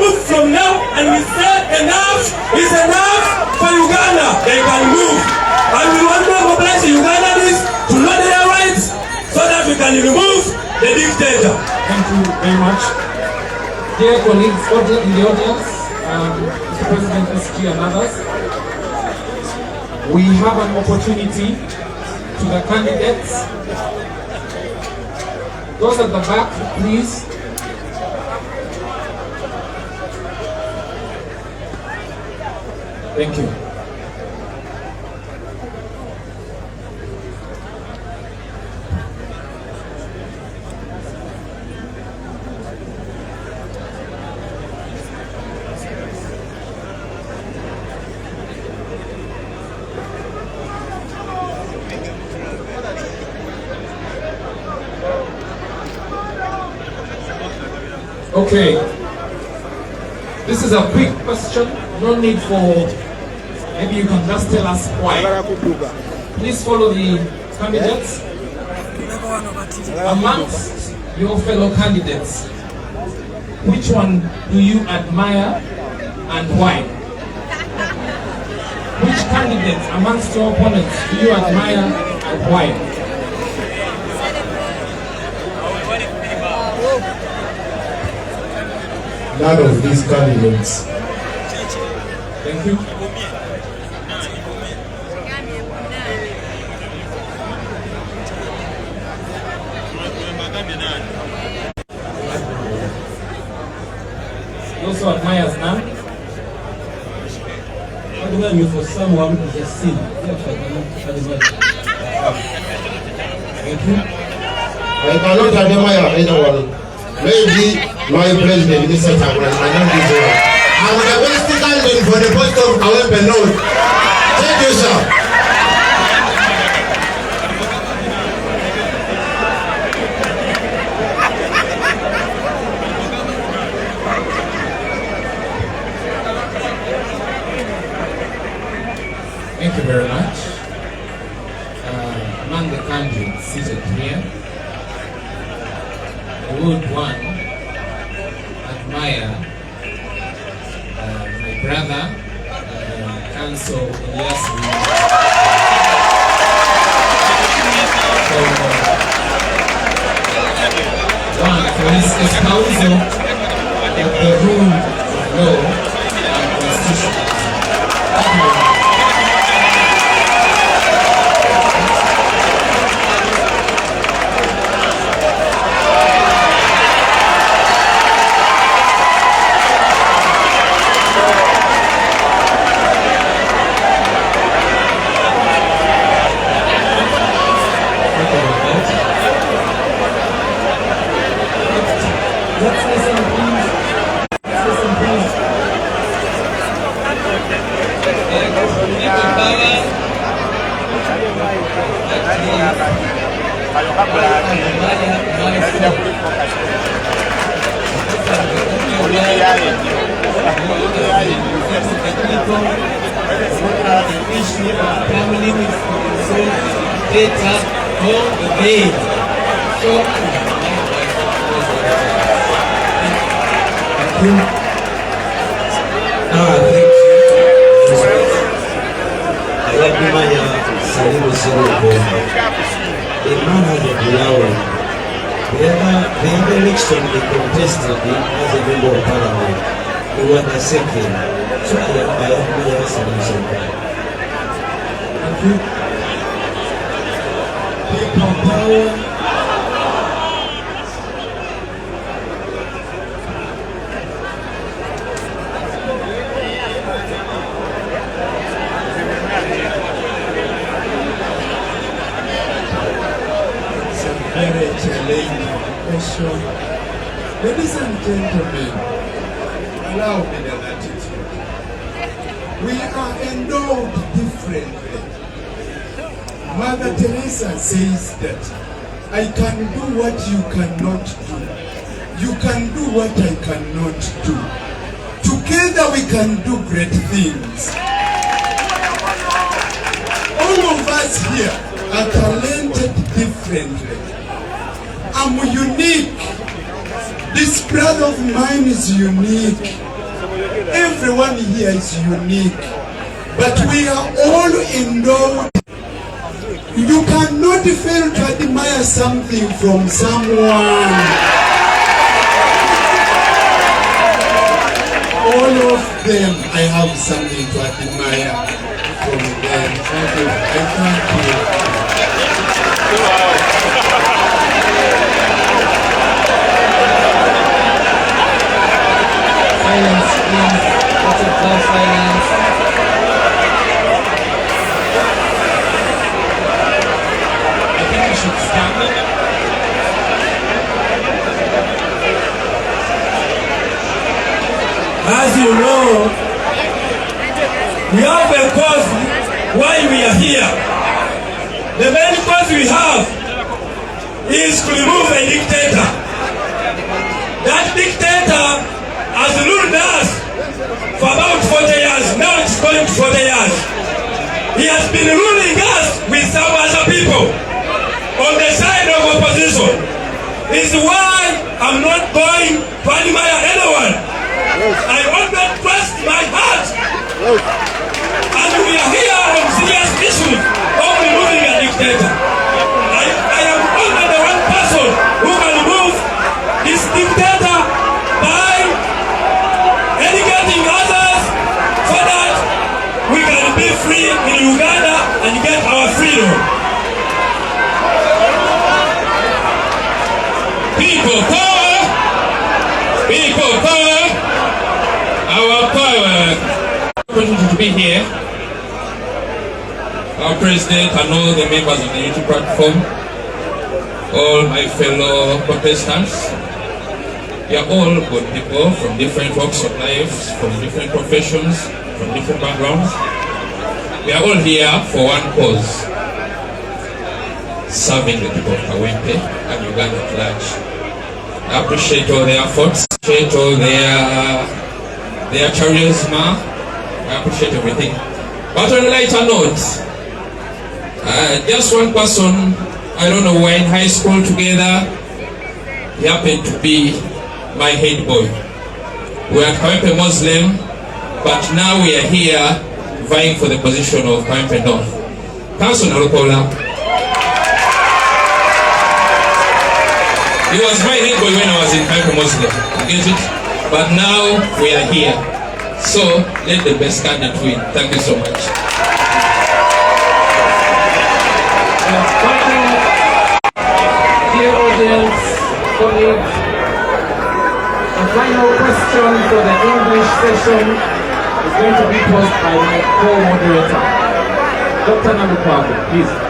move from now, and we say enough is enough for Uganda. They can move. And we want to mobilize the Ugandans to know their rights so that we can remove the dictator. Thank you very much. Dear colleagues in the audience, Mr. President, SG and others, we have an opportunity to the candidates. Those at the back, please. Thank you. Okay, this is a quick question, no need for, maybe you can just tell us why. Please follow the candidates. Amongst your fellow candidates, which one do you admire and why? Which candidates amongst your opponents do you admire and why? None of these candidates. Thank you. He also admires none. For someone who has seen. Thank you. I cannot admire anyone. Maybe my president, Mr. Chakran, I'm the best candidate for the post of Kawempe North. Thank you, sir. Thank you very much. Among the candidates seated here, I would one admire my brother, Council Elias. One for his espousal of the rule of law and constitution. The election they contested as a member of parliament, they won the second. So I have my solution. Thank you. People power. It's a very challenging question. Ladies and gentlemen, allow me the attitude. We are endowed differently. Mother Teresa says that I can do what you cannot do. You can do what I cannot do. Together we can do great things. All of us here are talented differently. I'm unique. This brother of mine is unique. everyone here is unique, but we are all endowed. You cannot fail to admire something from someone. All of them, I have something to admire from them. Thank you. I thank you. Silence, please. Lots of love, silence. I think we should stand. As you know, we have a cause why we are here. The main cause we have is to remove a dictator. That dictator has ruled us for about 40 years. Now it's going to 40 years. He has been ruling us with some other people on the side of opposition. This is why I'm not going to admire anyone. I always trust my heart. And we are here on serious issues of removing a dictator. I am only the one person who can remove this dictator by educating others so that we can be free in Uganda and get our freedom. People power! People power! Our power! To be here, our president and all the members of the unity platform, all my fellow protestants, we are all good people from different walks of life, from different professions, from different backgrounds. We are all here for one cause: serving the people of Kawempe and Uganda at large. I appreciate all their efforts, appreciate all their charisma. I appreciate everything. But on a lighter note, just one person, I don't know, we're in high school together. He happened to be my head boy. We're at Kawempe Muslim, but now we are here vying for the position of Kawempe North. Council Narukola. He was my head boy when I was in Kawempe Muslim. You get it? But now we are here. So let the best candidate win. Thank you so much. Dear audience, colleagues, the final question for the English session is going to be posed by my co-moderator, Dr. Nup Kyekoze, please.